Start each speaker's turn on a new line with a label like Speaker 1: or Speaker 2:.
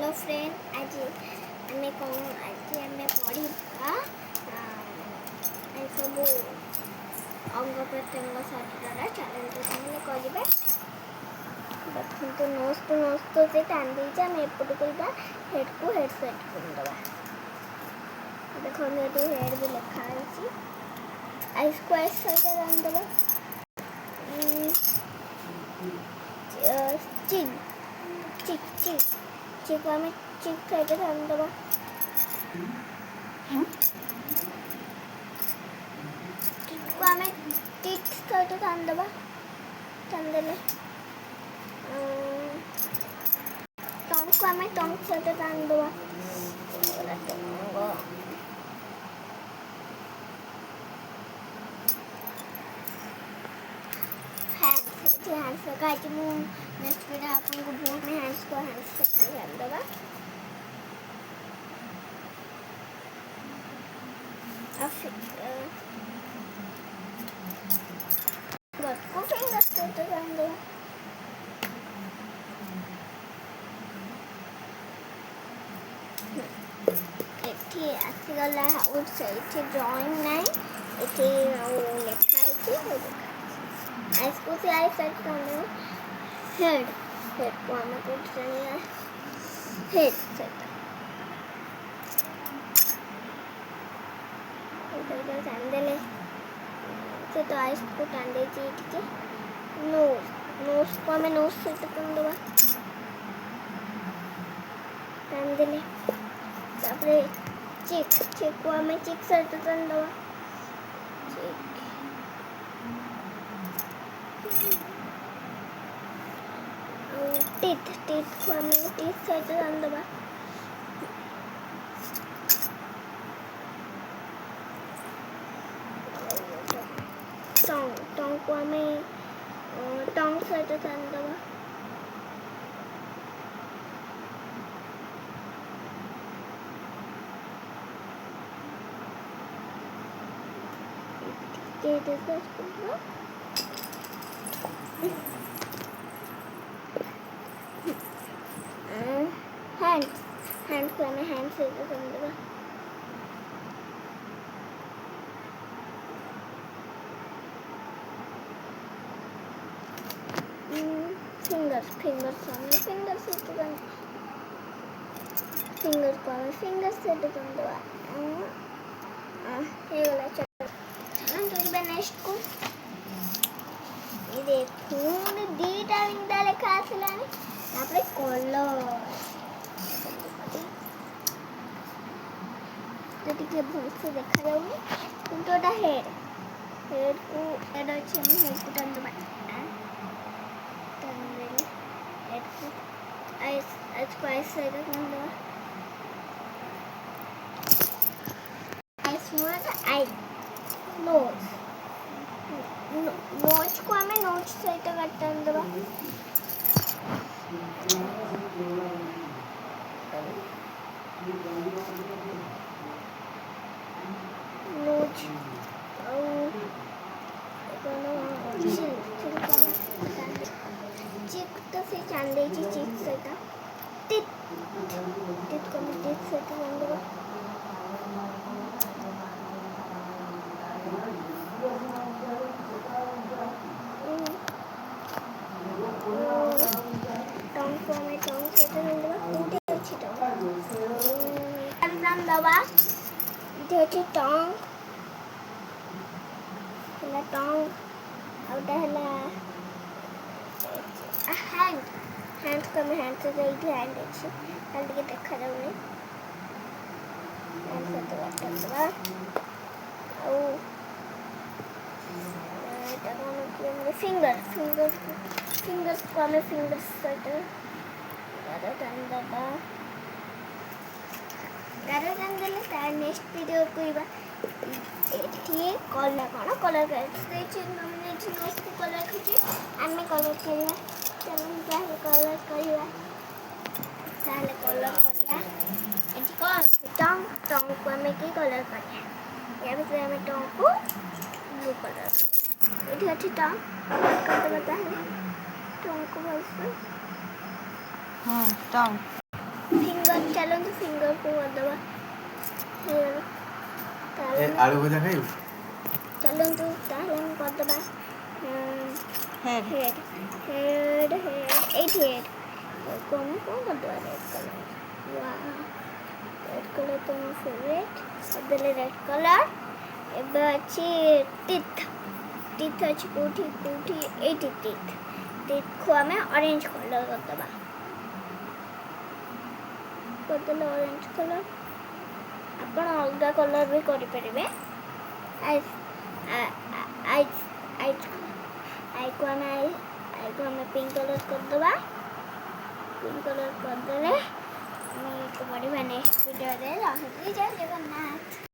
Speaker 1: Hello friend आज आमे पढ़ा सब अंग प्रत्यंग शरीर चैलेंज करेंगे देखते नोस्ट नोस्ट से टान दीजिए आम एपट करवा हेड को हेड सेट करदे देखो ये हेड भी लिखाई आइस को आइस सहित टान दे चिक चिक चिक चिक आम चिक सहित टान दे चिक को आम चिक सहित टान दे टान देले टंग को आम टंग सहित टान दे हैंड्स का आज मु नेक्स्ट वीडियो आपको बहुत में हैंड्स को हैंड्स सहित टान देबा को फिंगर सहित टान देबा एठी आसीगला आउट से एठी ड्राइंग नहीं एठी लिखाई आइस को से आइस सेट करने हेड हेड को हमें कुछ नहीं है हेड सेट इधर टान देले से तो आइस को टान दे ठीक है नोज नोज को हमें नोज सेट कर देबा टान देले तापरे चिक चिक को हमें चिक सेट कर देबा चिक टीथ टीथ को हमें टीथ सहित टान देबा टंग टंग को हमें टंग सहित टान देबा हैंड्स हैंड्स को हमें हैंड से टान देबा फिंगर्स फिंगर्स हमें फिंगर्स से टान फिंगर्स को हमें फिंगर्स से टान देबा ये वाला चलो तो नेक्स्ट को ये देखो दीटा विंडा लिखा आसलानी तापरे कलर तो टिके भल से देखा जाउनी किंतु एटा हेड को हेड अछि हम हेड को टान देबा टान देले हेड को आइस को आइस से टान देबा आइस मोर आई नोज नोच को हमें नोच सहित टान देबा नोच चिक तो से टान दे चिक सहित टिट टिट को हमें टिट सहित टान देबा टंग को हमें टंग से टान देबा कोठी अछि टंग टान देबा इथे अछि टंग हला टंग आउटा हला हैंड हैंड को हमें हैंड से इथे हैंड अछि हैंड के देखा जाउनी हैंड से तो टान देबा ओ फिंगर्स को हमें फिंगर्स सहित टान देबा टान देले तार नेक्स्ट वीडियो कोइबा एठी कलर कोन कलर करते छी हमने एठी नोट को कलर खिची आमे कलर करिया चलो हम कलर करिया ताले कलर करिया एठी कोन टंग टंग को हमें की कलर करिया या फिर हमें टंग को ब्लू कलर एठी अछि टंग करते बता है टंग को बस
Speaker 2: हाँ टंग
Speaker 1: फिंगर चलନ୍ତୁ ଫିଙ୍ଗରକୁ କରିଦେବା ହେଇଗଲା ତାହେଲେ
Speaker 2: ଆଳୁ ଭଜା ଖାଇବୁ?
Speaker 1: चलନ୍ତୁ ତାହେଲେ ଆମେ କରିଦେବା
Speaker 3: head
Speaker 1: head head head at head कौन कौन करदवा रेड कलर वाह रेड कलर तो मोर फेवरेट अबले रेड कलर एबे अछि टीथ टीथ अछि कोठी कोठी एटी टीथ टीथ को हमें ऑरेंज कलर करदवा करदले ऑरेंज कलर आपण अलगा कलर भी करि परिबे आई आई आई आई को हमें पिंक कलर कर देवा पिंक कलर कर देले नेक्स्ट वीडियो रे जय जगन्नाथ।